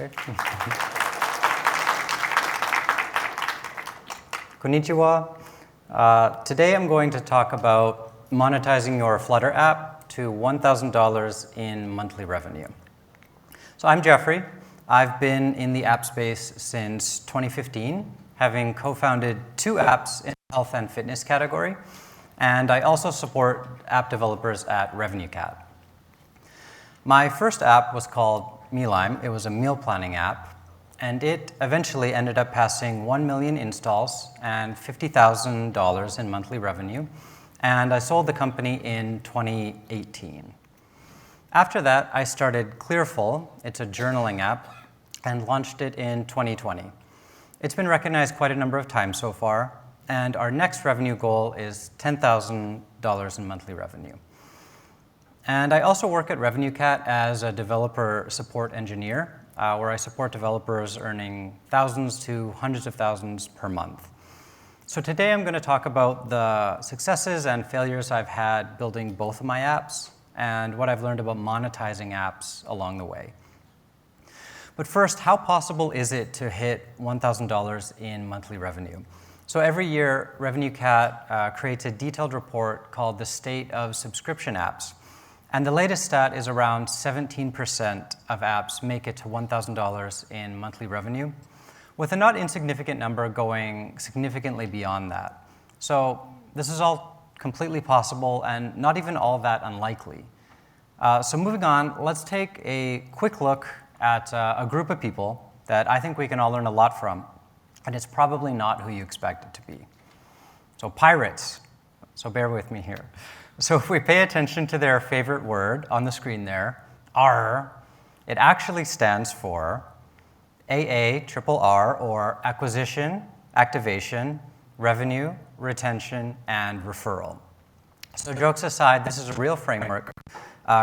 Okay. Konnichiwa. Today I'm going to talk about monetizing your Flutter app to $1,000 in monthly revenue. So I'm Jeffrey. I've been in the app space since 2015, having co-founded 2 apps in the health and fitness category, and I also support app developers at RevenueCat. My first app was called Mealime. It was a meal planning app, and it eventually ended up passing 1 million installs and $50,000 in monthly revenue, and I sold the company in 2018. After that, I started Clearful. It's a journaling app, and launched it in 2020. It's been recognized quite a number of times so far, and our next revenue goal is $10,000 in monthly revenue. And I also work at RevenueCat as a developer support engineer, where I support developers earning thousands to hundreds of thousands per month. So today I'm going to talk about the successes and failures I've had building both of my apps, and what I've learned about monetizing apps along the way. But first, how possible is it to hit $1,000 in monthly revenue? So every year, RevenueCat creates a detailed report called the State of Subscription Apps. And the latest stat is around 17% of apps make it to $1,000 in monthly revenue, with a not insignificant number going significantly beyond that. So this is all completely possible and not even all that unlikely. So moving on, let's take a quick look at a group of people that I think we can all learn a lot from, and it's probably not who you expect it to be. So pirates. So bear with me here. So if we pay attention to their favorite word on the screen there, R, it actually stands for AARR, or acquisition, activation, revenue, retention, and referral. So jokes aside, this is a real framework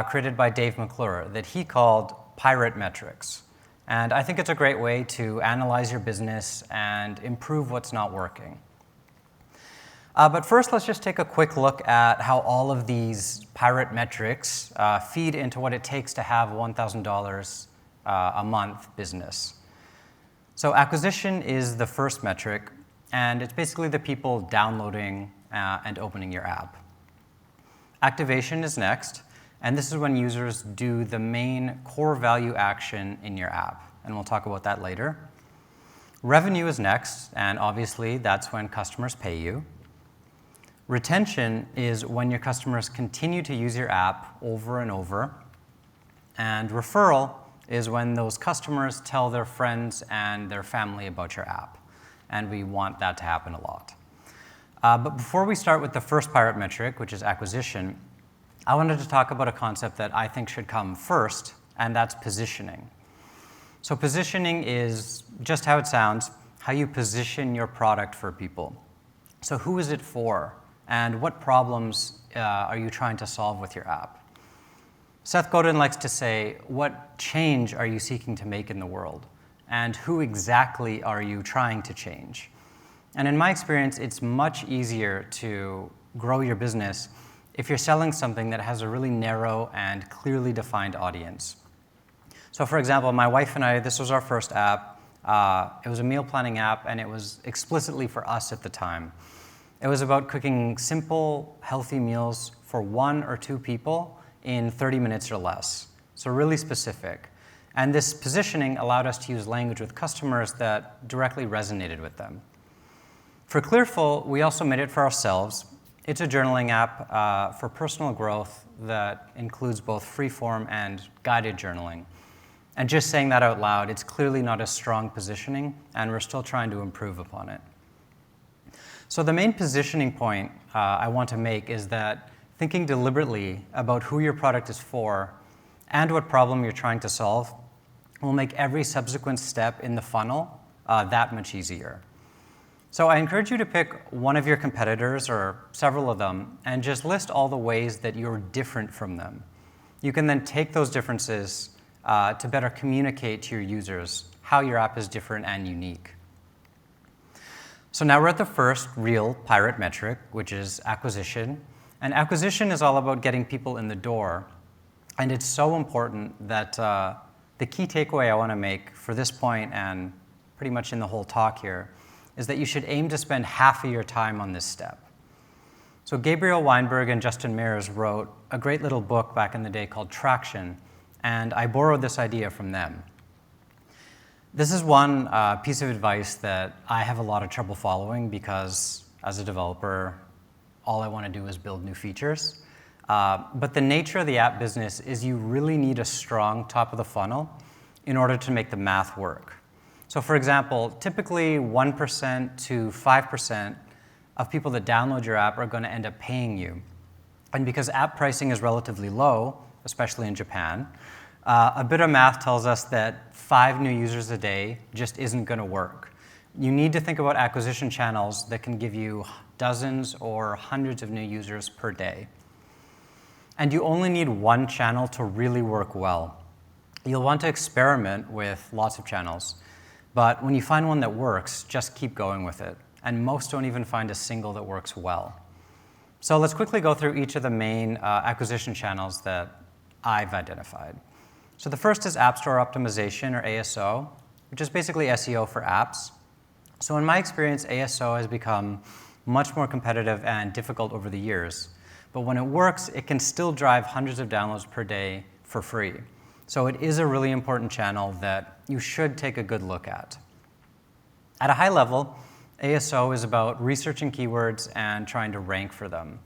created by Dave McClure that he called pirate metrics. And I think it's a great way to analyze your business and improve what's not working. But first, let's just take a quick look at how all of these pirate metrics feed into what it takes to have $1,000 a month business. So acquisition is the first metric, and it's basically the people downloading and opening your app. Activation is next, and this is when users do the main core value action in your app, and we'll talk about that later. Revenue is next, and obviously that's when customers pay you. Retention is when your customers continue to use your app over and over. And referral is when those customers tell their friends and their family about your app. And we want that to happen a lot. But before we start with the first pirate metric, which is acquisition, I wanted to talk about a concept that I think should come first, and that's positioning. So positioning is just how it sounds, how you position your product for people. So who is it for? And what problems are you trying to solve with your app? Seth Godin likes to say, what change are you seeking to make in the world? And who exactly are you trying to change? And in my experience, it's much easier to grow your business if you're selling something that has a really narrow and clearly defined audience. So for example, my wife and I, this was our first app. It was a meal planning app, and it was explicitly for us at the time. It was about cooking simple, healthy meals for 1 or 2 people in 30 minutes or less. So really specific. And this positioning allowed us to use language with customers that directly resonated with them. For Clearful, we also made it for ourselves. It's a journaling app for personal growth that includes both free-form and guided journaling. And just saying that out loud, it's clearly not a strong positioning, and we're still trying to improve upon it. So the main positioning point I want to make is that thinking deliberately about who your product is for and what problem you're trying to solve will make every subsequent step in the funnel that much easier. So I encourage you to pick one of your competitors or several of them and just list all the ways that you're different from them. You can then take those differences to better communicate to your users how your app is different and unique. So now we're at the first real pirate metric, which is acquisition. And acquisition is all about getting people in the door. And it's so important that the key takeaway I want to make for this point and pretty much in the whole talk here is that you should aim to spend half of your time on this step. So Gabriel Weinberg and Justin Mears wrote a great little book back in the day called Traction, and I borrowed this idea from them. This is one piece of advice that I have a lot of trouble following because as a developer, all I want to do is build new features. But the nature of the app business is you really need a strong top of the funnel in order to make the math work. So for example, typically 1% to 5% of people that download your app are going to end up paying you. And because app pricing is relatively low, especially in Japan, a bit of math tells us that 5 new users a day just isn't going to work. You need to think about acquisition channels that can give you dozens or hundreds of new users per day. And you only need one channel to really work well. You'll want to experiment with lots of channels, but when you find one that works, just keep going with it. And most don't even find a single that works well. So let's quickly go through each of the main acquisition channels that I've identified. So the first is App Store Optimization, or ASO, which is basically SEO for apps. So in my experience, ASO has become much more competitive and difficult over the years. But when it works, it can still drive hundreds of downloads per day for free. So it is a really important channel that you should take a good look at. At a high level, ASO is about researching keywords and trying to rank for them.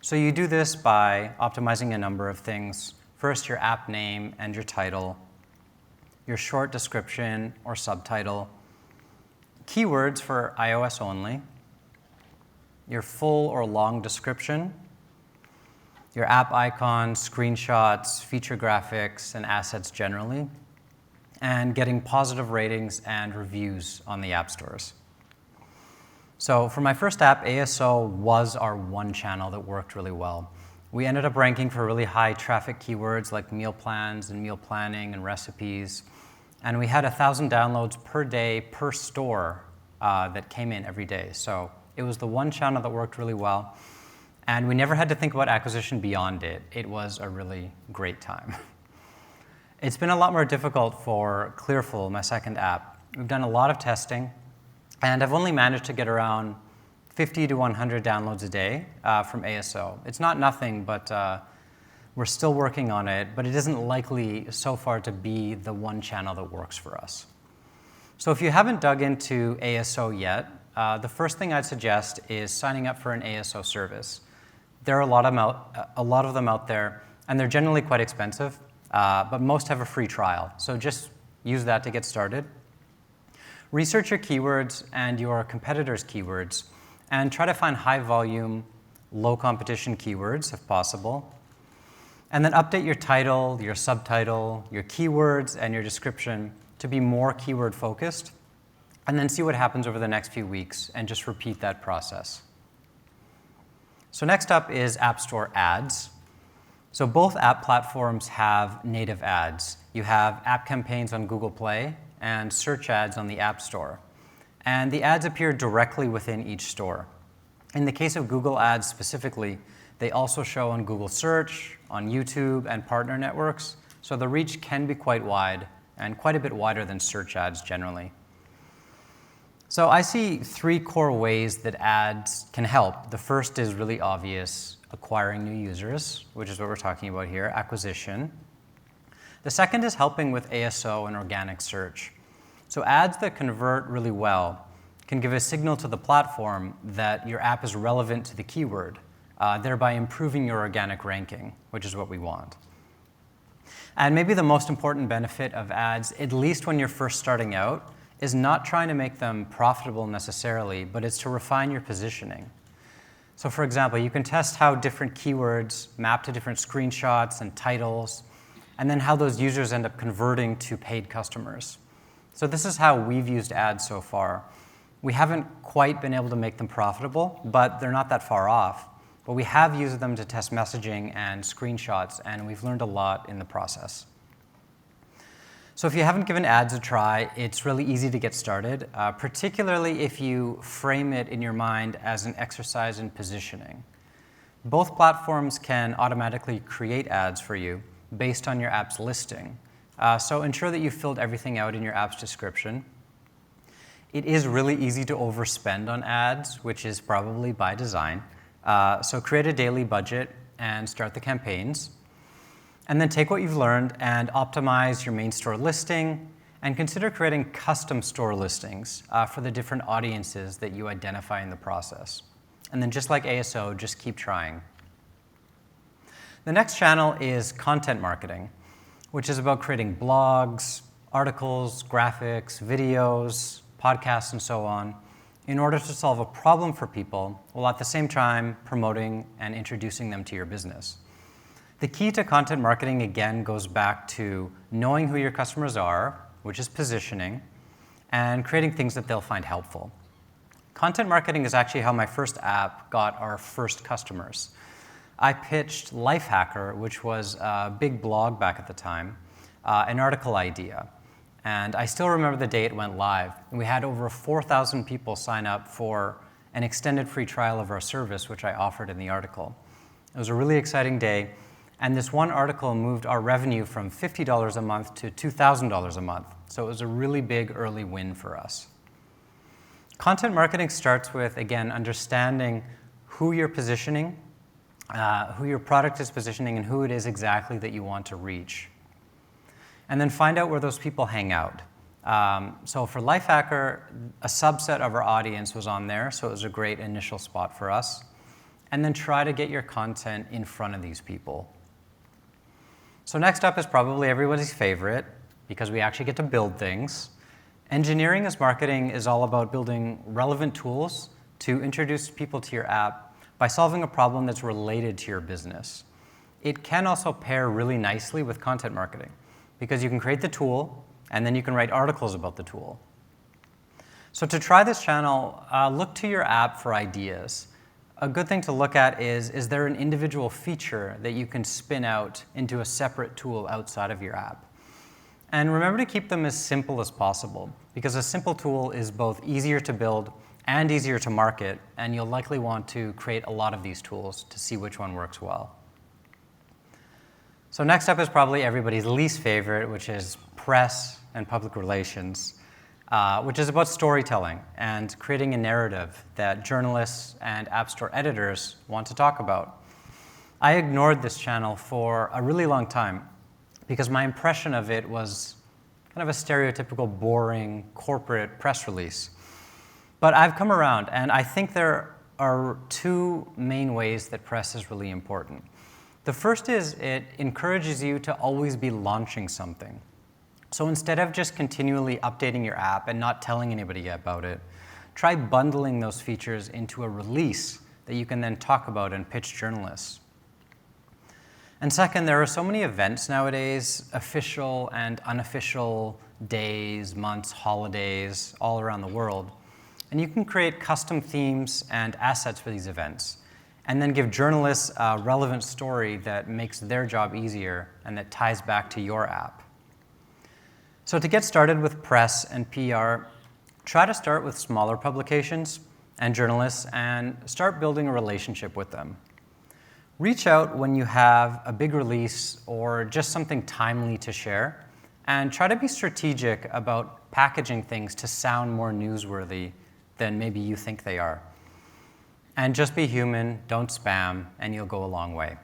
So you do this by optimizing a number of things. First, your app name and your title, your short description or subtitle, keywords for iOS only, your full or long description, your app icons, screenshots, feature graphics, and assets generally, and getting positive ratings and reviews on the app stores. So for my first app, ASO was our one channel that worked really well. We ended up ranking for really high traffic keywords like meal plans and meal planning and recipes. And we had 1,000 downloads per day per store that came in every day. So it was the one channel that worked really well. And we never had to think about acquisition beyond it. It was a really great time. It's been a lot more difficult for Clearful, my second app. We've done a lot of testing, and I've only managed to get around 50 to 100 downloads a day from ASO. It's not nothing, but we're still working on it, but it isn't likely so far to be the one channel that works for us. So if you haven't dug into ASO yet, the first thing I'd suggest is signing up for an ASO service. There are a lot of them out there, and they're generally quite expensive, but most have a free trial. So just use that to get started. Research your keywords and your competitors' keywords, and try to find high-volume, low-competition keywords, if possible. And then update your title, your subtitle, your keywords, and your description to be more keyword-focused, and then see what happens over the next few weeks, and just repeat that process. So next up is App Store ads. So both app platforms have native ads. You have app campaigns on Google Play and search ads on the App Store. And the ads appear directly within each store. In the case of Google Ads specifically, they also show on Google Search, on YouTube, and partner networks, so the reach can be quite wide, and quite a bit wider than search ads generally. So I see 3 core ways that ads can help. The first is really obvious, acquiring new users, which is what we're talking about here, acquisition. The second is helping with ASO and organic search. So ads that convert really well can give a signal to the platform that your app is relevant to the keyword, thereby improving your organic ranking, which is what we want. And maybe the most important benefit of ads, at least when you're first starting out, is not trying to make them profitable necessarily, but it's to refine your positioning. So for example, you can test how different keywords map to different screenshots and titles, and then how those users end up converting to paid customers. So this is how we've used ads so far. We haven't quite been able to make them profitable, but they're not that far off. But we have used them to test messaging and screenshots, and we've learned a lot in the process. So if you haven't given ads a try, it's really easy to get started, particularly if you frame it in your mind as an exercise in positioning. Both platforms can automatically create ads for you based on your app's listing. So ensure that you've filled everything out in your app's description. It is really easy to overspend on ads, which is probably by design. So create a daily budget and start the campaigns. And then take what you've learned and optimize your main store listing, and consider creating custom store listings for the different audiences that you identify in the process. And then just like ASO, just keep trying. The next channel is content marketing, which is about creating blogs, articles, graphics, videos, podcasts, and so on, in order to solve a problem for people, while at the same time promoting and introducing them to your business. The key to content marketing, again, goes back to knowing who your customers are, which is positioning, and creating things that they'll find helpful. Content marketing is actually how my first app got our first customers. I pitched Lifehacker, which was a big blog back at the time, an article idea. And I still remember the day it went live. We had over 4,000 people sign up for an extended free trial of our service, which I offered in the article. It was a really exciting day. And this one article moved our revenue from $50 a month to $2,000 a month. So it was a really big early win for us. Content marketing starts with, again, understanding who you're positioning, who your product is positioning, and who it is exactly that you want to reach. And then find out where those people hang out. So for Lifehacker, a subset of our audience was on there, so it was a great initial spot for us. And then try to get your content in front of these people. So next up is probably everybody's favorite, because we actually get to build things. Engineering as marketing is all about building relevant tools to introduce people to your app by solving a problem that's related to your business. It can also pair really nicely with content marketing, because you can create the tool, and then you can write articles about the tool. So to try this channel, look to your app for ideas. A good thing to look at is there an individual feature that you can spin out into a separate tool outside of your app? And remember to keep them as simple as possible, because a simple tool is both easier to build and easier to market, and you'll likely want to create a lot of these tools to see which one works well. So next up is probably everybody's least favorite, which is press and public relations, which is about storytelling and creating a narrative that journalists and App Store editors want to talk about. I ignored this channel for a really long time because my impression of it was kind of a stereotypical, boring corporate press release. But I've come around, and I think there are two main ways that press is really important. The first is it encourages you to always be launching something. So instead of just continually updating your app and not telling anybody about it, try bundling those features into a release that you can then talk about and pitch journalists. And second, there are so many events nowadays, official and unofficial days, months, holidays, all around the world. And you can create custom themes and assets for these events, and then give journalists a relevant story that makes their job easier and that ties back to your app. So to get started with press and PR, try to start with smaller publications and journalists and start building a relationship with them. Reach out when you have a big release or just something timely to share, and try to be strategic about packaging things to sound more newsworthy than maybe you think they are. And just be human, don't spam, and you'll go a long way.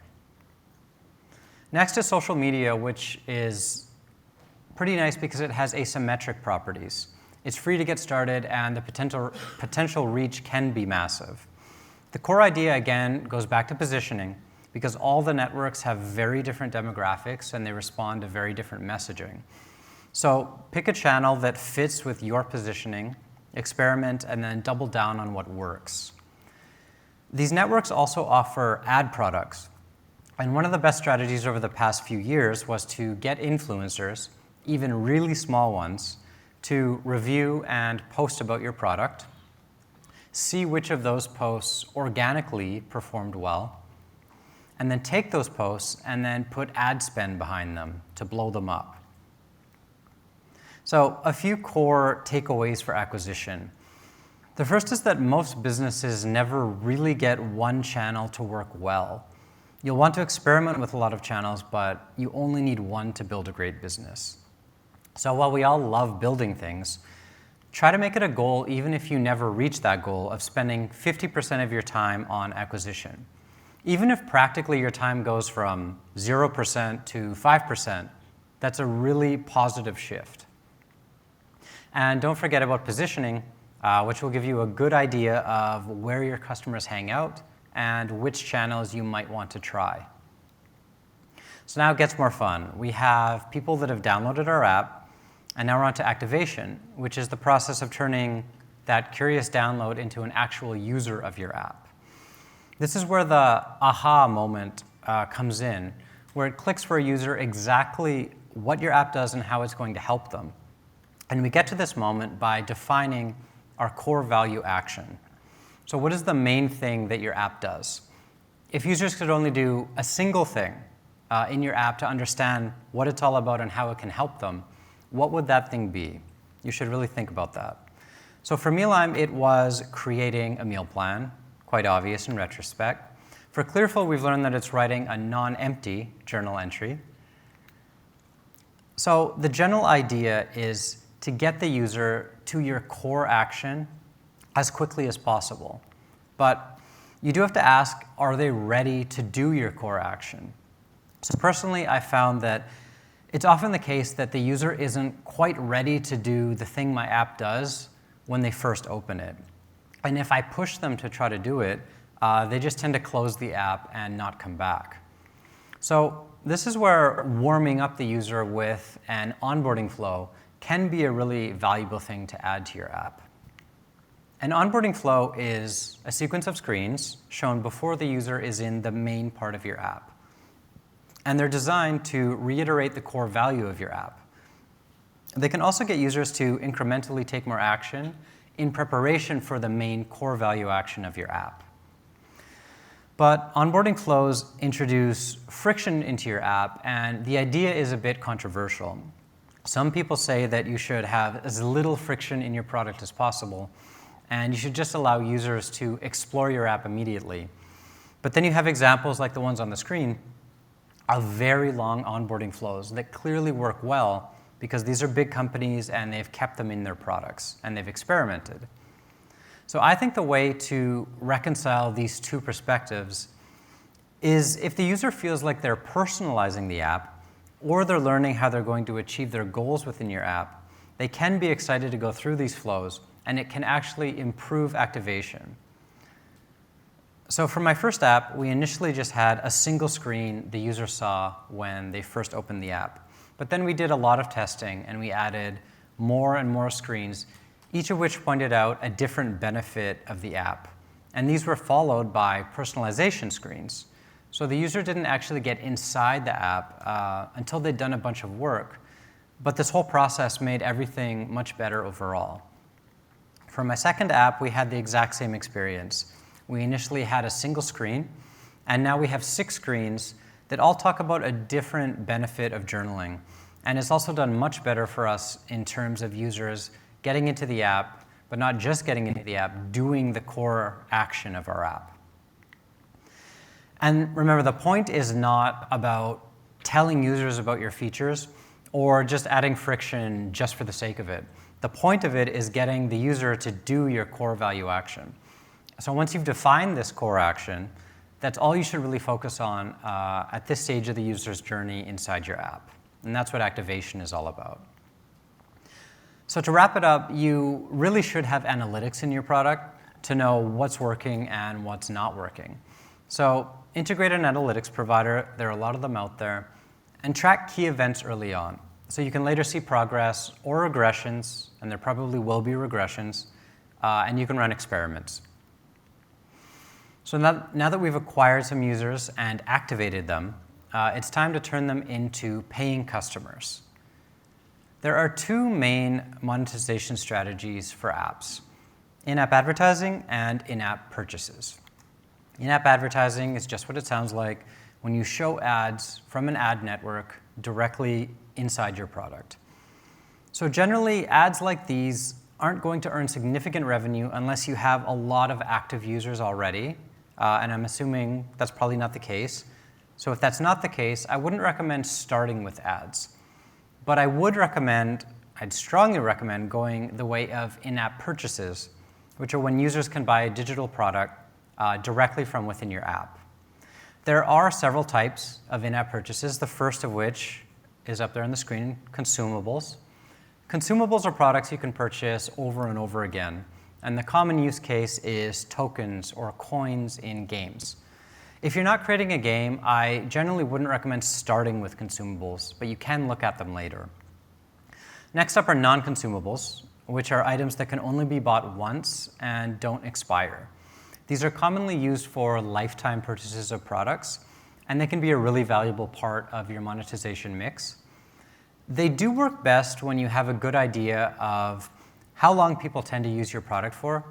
Next is social media, which is pretty nice because it has asymmetric properties. It's free to get started, and the potential reach can be massive. The core idea, again, goes back to positioning, because all the networks have very different demographics and they respond to very different messaging. So pick a channel that fits with your positioning, experiment, and then double down on what works. These networks also offer ad products. And one of the best strategies over the past few years was to get influencers, even really small ones, to review and post about your product, see which of those posts organically performed well, and then take those posts and then put ad spend behind them to blow them up. So a few core takeaways for acquisition. The first is that most businesses never really get one channel to work well. You'll want to experiment with a lot of channels, but you only need one to build a great business. So while we all love building things, try to make it a goal even if you never reach that goal of spending 50% of your time on acquisition. Even if practically your time goes from 0% to 5%, that's a really positive shift. And don't forget about positioning, which will give you a good idea of where your customers hang out and which channels you might want to try. So now it gets more fun. We have people that have downloaded our app, and now we're on to activation, which is the process of turning that curious download into an actual user of your app. This is where the aha moment comes in, where it clicks for a user exactly what your app does and how it's going to help them. And we get to this moment by defining our core value action. So what is the main thing that your app does? If users could only do a single thing in your app to understand what it's all about and how it can help them, what would that thing be? You should really think about that. So for Mealime, it was creating a meal plan, quite obvious in retrospect. For Clearfill, we've learned that it's writing a non-empty journal entry. So the general idea is to get the user to your core action as quickly as possible. But you do have to ask, are they ready to do your core action? So personally, I found that it's often the case that the user isn't quite ready to do the thing my app does when they first open it. And if I push them to try to do it, they just tend to close the app and not come back. So this is where warming up the user with an onboarding flow can be a really valuable thing to add to your app. An onboarding flow is a sequence of screens shown before the user is in the main part of your app. And they're designed to reiterate the core value of your app. They can also get users to incrementally take more action in preparation for the main core value action of your app. But onboarding flows introduce friction into your app, and the idea is a bit controversial. Some people say that you should have as little friction in your product as possible, and you should just allow users to explore your app immediately. But then you have examples like the ones on the screen of very long onboarding flows that clearly work well because these are big companies and they've kept them in their products and they've experimented. So I think the way to reconcile these two perspectives is if the user feels like they're personalizing the app or they're learning how they're going to achieve their goals within your app, they can be excited to go through these flows, and it can actually improve activation. So for my first app, we initially just had a single screen the user saw when they first opened the app. But then we did a lot of testing, and we added more and more screens, each of which pointed out a different benefit of the app. And these were followed by personalization screens. So the user didn't actually get inside the app until they'd done a bunch of work. But this whole process made everything much better overall. For my second app, we had the exact same experience. We initially had a single screen, and now we have 6 screens that all talk about a different benefit of journaling. And it's also done much better for us in terms of users getting into the app, but not just getting into the app, doing the core action of our app. And remember, the point is not about telling users about your features or just adding friction just for the sake of it. The point of it is getting the user to do your core value action. So once you've defined this core action, that's all you should really focus on at this stage of the user's journey inside your app. And that's what activation is all about. So to wrap it up, you really should have analytics in your product to know what's working and what's not working. So integrate an analytics provider, there are a lot of them out there, and track key events early on. So you can later see progress or regressions, and there probably will be regressions, and you can run experiments. So now that we've acquired some users and activated them, it's time to turn them into paying customers. There are 2 main monetization strategies for apps: in-app advertising and in-app purchases. In-app advertising is just what it sounds like when you show ads from an ad network directly inside your product. So generally, ads like these aren't going to earn significant revenue unless you have a lot of active users already, and I'm assuming that's probably not the case. So if that's not the case, I wouldn't recommend starting with ads. But I'd strongly recommend going the way of in-app purchases, which are when users can buy a digital product directly from within your app. There are several types of in-app purchases, the first of which is up there on the screen, consumables. Consumables are products you can purchase over and over again, and the common use case is tokens or coins in games. If you're not creating a game, I generally wouldn't recommend starting with consumables, but you can look at them later. Next up are non-consumables, which are items that can only be bought once and don't expire. These are commonly used for lifetime purchases of products, and they can be a really valuable part of your monetization mix. They do work best when you have a good idea of how long people tend to use your product for.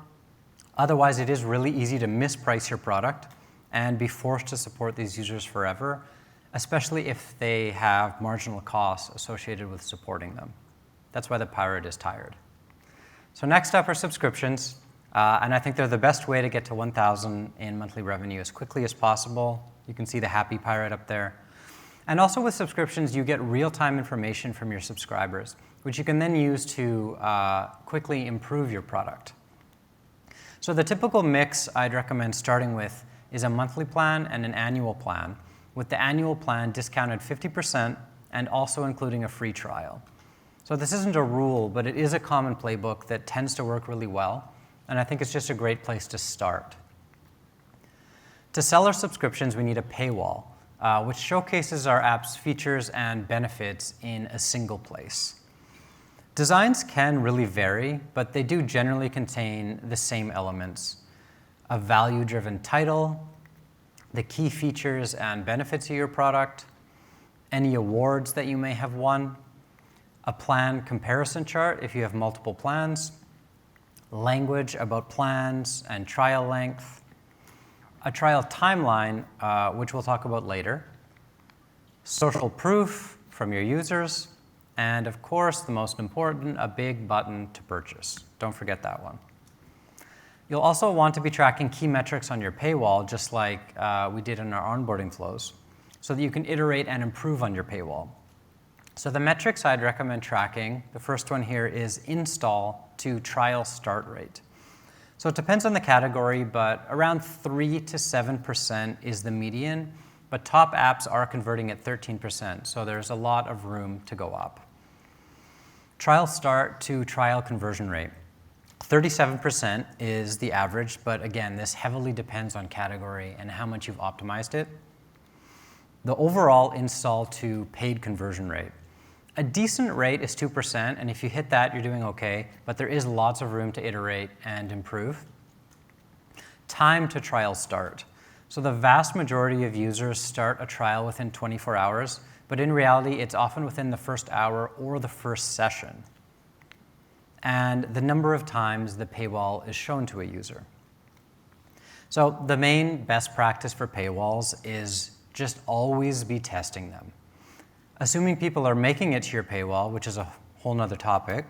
Otherwise, it is really easy to misprice your product and be forced to support these users forever, especially if they have marginal costs associated with supporting them. That's why the pirate is tired. So next up are subscriptions. And I think they're the best way to get to 1,000 in monthly revenue as quickly as possible. You can see the happy pirate up there. And also with subscriptions, you get real-time information from your subscribers, which you can then use to quickly improve your product. So the typical mix I'd recommend starting with is a monthly plan and an annual plan, with the annual plan discounted 50% and also including a free trial. So this isn't a rule, but it is a common playbook that tends to work really well. And I think it's just a great place to start. To sell our subscriptions, we need a paywall, which showcases our app's features and benefits in a single place. Designs can really vary, but they do generally contain the same elements: a value-driven title, the key features and benefits of your product, any awards that you may have won, a plan comparison chart if you have multiple plans, language about plans and trial length, a trial timeline, which we'll talk about later, social proof from your users, and of course, the most important, a big button to purchase. Don't forget that one. You'll also want to be tracking key metrics on your paywall, just like we did in our onboarding flows, so that you can iterate and improve on your paywall. So the metrics I'd recommend tracking, the first one here is install to trial start rate. So it depends on the category, but around 3 to 7% is the median, but top apps are converting at 13%, so there's a lot of room to go up. Trial start to trial conversion rate. 37% is the average, but again, this heavily depends on category and how much you've optimized it. The overall install to paid conversion rate. A decent rate is 2%, and if you hit that, you're doing okay, but there is lots of room to iterate and improve. Time to trial start. So the vast majority of users start a trial within 24 hours, but in reality, it's often within the first hour or the first session. And the number of times the paywall is shown to a user. So the main best practice for paywalls is just always be testing them. Assuming people are making it to your paywall, which is a whole nother topic,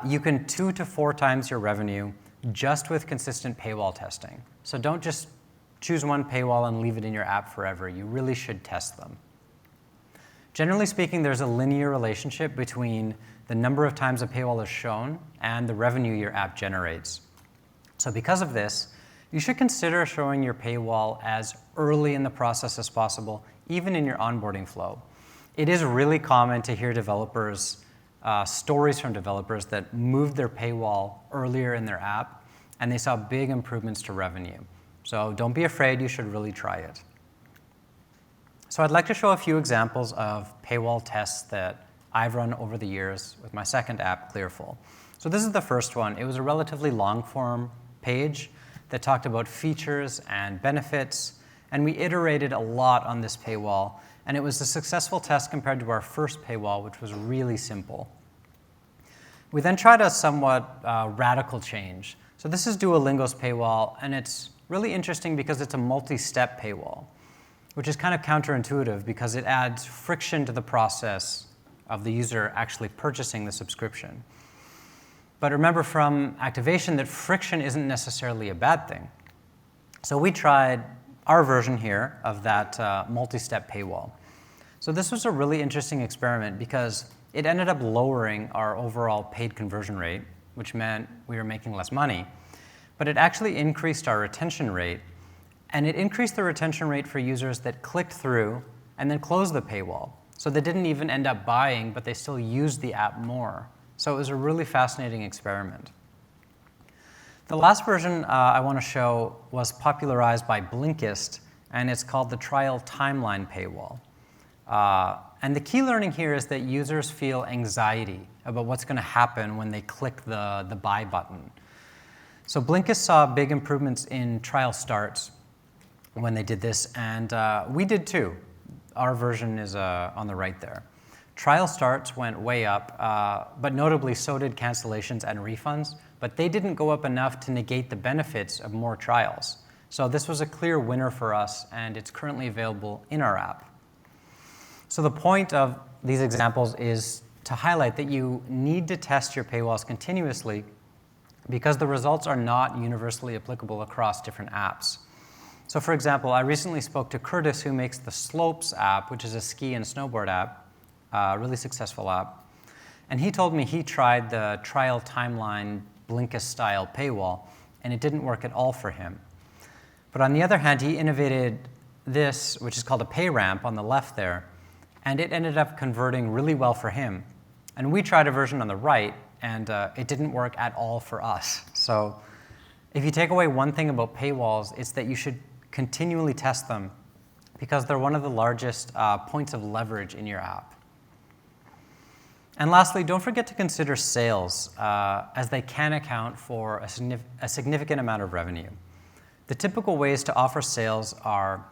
you can 2 to 4 times your revenue just with consistent paywall testing. So don't just choose one paywall and leave it in your app forever. You really should test them. Generally speaking, there's a linear relationship between the number of times a paywall is shown and the revenue your app generates. So because of this, you should consider showing your paywall as early in the process as possible, even in your onboarding flow. It is really common to hear stories from developers that moved their paywall earlier in their app, and they saw big improvements to revenue. So don't be afraid, you should really try it. So I'd like to show a few examples of paywall tests that I've run over the years with my second app, Clearful. So this is the first one. It was a relatively long-form page that talked about features and benefits, and we iterated a lot on this paywall, and it was a successful test compared to our first paywall, which was really simple. We then tried a somewhat radical change. So this is Duolingo's paywall, and it's really interesting because it's a multi-step paywall, which is kind of counterintuitive because it adds friction to the process of the user actually purchasing the subscription. But remember from activation that friction isn't necessarily a bad thing. So we tried our version here of that multi-step paywall. So this was a really interesting experiment because it ended up lowering our overall paid conversion rate, which meant we were making less money. But it actually increased our retention rate, and it increased the retention rate for users that clicked through and then closed the paywall. So they didn't even end up buying, but they still used the app more. So it was a really fascinating experiment. The last version I want to show was popularized by Blinkist, and it's called the trial timeline paywall. And the key learning here is that users feel anxiety about what's going to happen when they click the buy button. So Blinkist saw big improvements in trial starts when they did this, and we did too. Our version is on the right there. Trial starts went way up, but notably so did cancellations and refunds, but they didn't go up enough to negate the benefits of more trials. So this was a clear winner for us, and it's currently available in our app. So the point of these examples is to highlight that you need to test your paywalls continuously because the results are not universally applicable across different apps. So for example, I recently spoke to Curtis, who makes the Slopes app, which is a ski and snowboard app, a really successful app. And he told me he tried the trial timeline Blinkist-style paywall, and it didn't work at all for him. But on the other hand, he innovated this, which is called a pay ramp on the left there, and it ended up converting really well for him. And we tried a version on the right, and it didn't work at all for us. So if you take away one thing about paywalls, it's that you should continually test them because they're one of the largest points of leverage in your app. And lastly, don't forget to consider sales, as they can account for a significant amount of revenue. The typical ways to offer sales are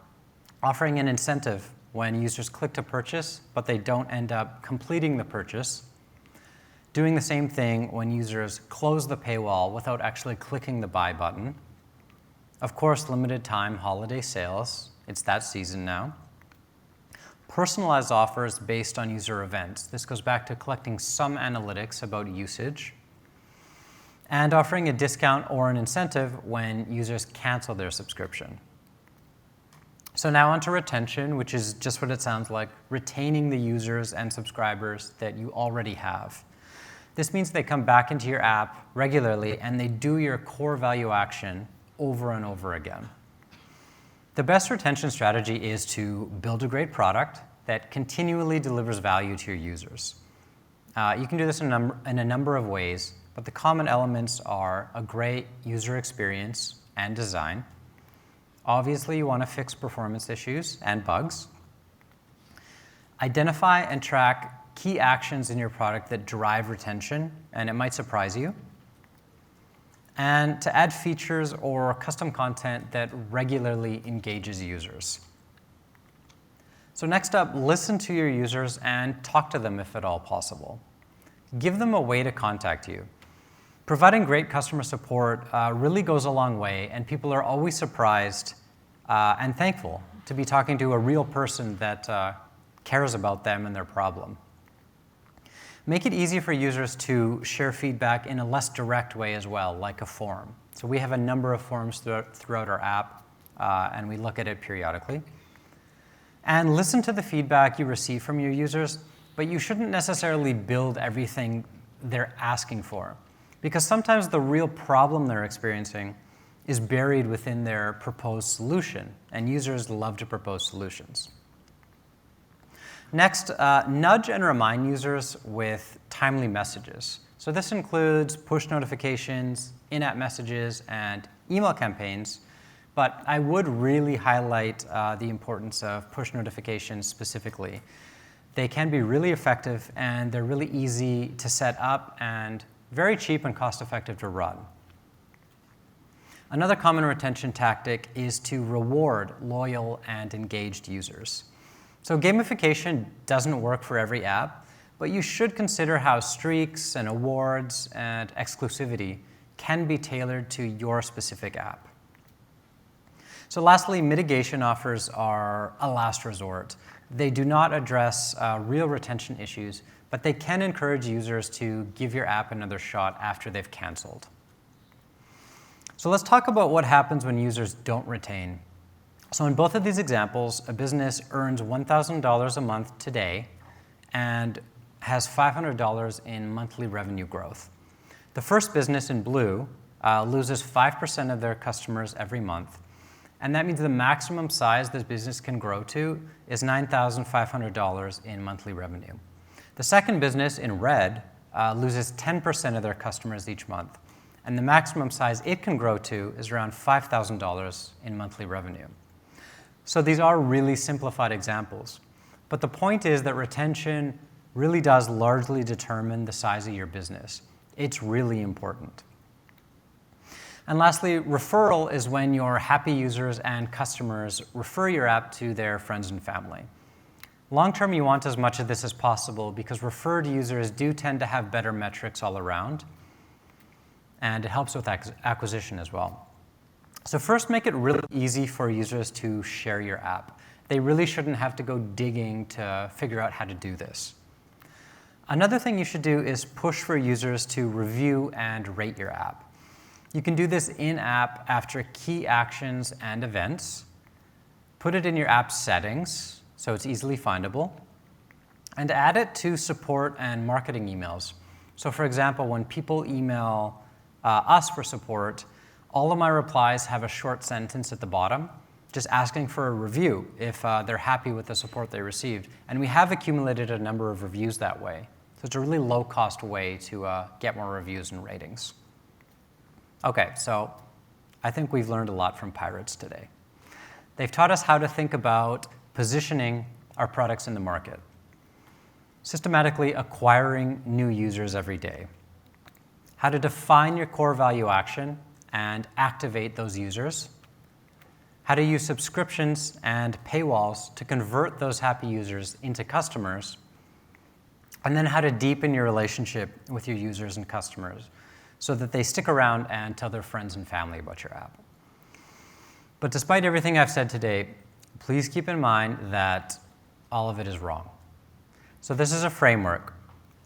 offering an incentive when users click to purchase, but they don't end up completing the purchase. Doing the same thing when users close the paywall without actually clicking the buy button. Of course, limited time holiday sales. It's that season now. Personalized offers based on user events. This goes back to collecting some analytics about usage. And offering a discount or an incentive when users cancel their subscription. So now onto retention, which is just what it sounds like, retaining the users and subscribers that you already have. This means they come back into your app regularly and they do your core value action over and over again. The best retention strategy is to build a great product that continually delivers value to your users. You can do this in a number of ways, but the common elements are a great user experience and design. Obviously, you want to fix performance issues and bugs. Identify and track key actions in your product that drive retention, and it might surprise you. And to add features or custom content that regularly engages users. So next up, listen to your users and talk to them if at all possible. Give them a way to contact you. Providing great customer support really goes a long way, and people are always surprised and thankful to be talking to a real person that cares about them and their problem. Make it easy for users to share feedback in a less direct way as well, like a forum. So we have a number of forums throughout our app, and we look at it periodically. And listen to the feedback you receive from your users, but you shouldn't necessarily build everything they're asking for, because sometimes the real problem they're experiencing is buried within their proposed solution, and users love to propose solutions. Next, nudge and remind users with timely messages. So this includes push notifications, in-app messages, and email campaigns, but I would really highlight the importance of push notifications specifically. They can be really effective, and they're really easy to set up and very cheap and cost-effective to run. Another common retention tactic is to reward loyal and engaged users. So gamification doesn't work for every app, but you should consider how streaks and awards and exclusivity can be tailored to your specific app. So lastly, mitigation offers are a last resort. They do not address real retention issues, but they can encourage users to give your app another shot after they've canceled. So let's talk about what happens when users don't retain. So in both of these examples, a business earns $1,000 a month today, and has $500 in monthly revenue growth. The first business in blue loses 5% of their customers every month, and that means the maximum size this business can grow to is $9,500 in monthly revenue. The second business in red loses 10% of their customers each month, and the maximum size it can grow to is around $5,000 in monthly revenue. So these are really simplified examples, but the point is that retention really does largely determine the size of your business. It's really important. And lastly, referral is when your happy users and customers refer your app to their friends and family. Long term, you want as much of this as possible because referred users do tend to have better metrics all around, and it helps with acquisition as well. So first, make it really easy for users to share your app. They really shouldn't have to go digging to figure out how to do this. Another thing you should do is push for users to review and rate your app. You can do this in-app after key actions and events. Put it in your app settings so it's easily findable, and add it to support and marketing emails. So for example, when people email us for support, all of my replies have a short sentence at the bottom, just asking for a review if they're happy with the support they received. And we have accumulated a number of reviews that way. So it's a really low-cost way to get more reviews and ratings. Okay, so I think we've learned a lot from Pirates today. They've taught us how to think about positioning our products in the market, systematically acquiring new users every day, how to define your core value action and activate those users, how to use subscriptions and paywalls to convert those happy users into customers, and then how to deepen your relationship with your users and customers so that they stick around and tell their friends and family about your app. But despite everything I've said today, please keep in mind that all of it is wrong. So this is a framework,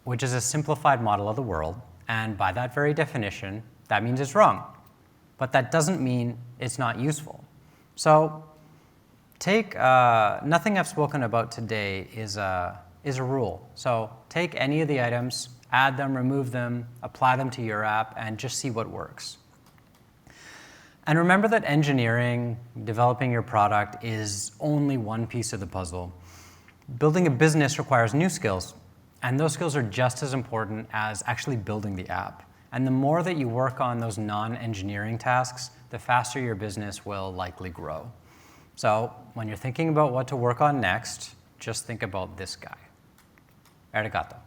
which is a simplified model of the world, and by that very definition, that means it's wrong. But that doesn't mean it's not useful. So take, nothing I've spoken about today is a rule. So take any of the items, add them, remove them, apply them to your app, and just see what works. And remember that engineering, developing your product, is only one piece of the puzzle. Building a business requires new skills, and those skills are just as important as actually building the app. And the more that you work on those non-engineering tasks, the faster your business will likely grow. So when you're thinking about what to work on next, just think about this guy. Arigato.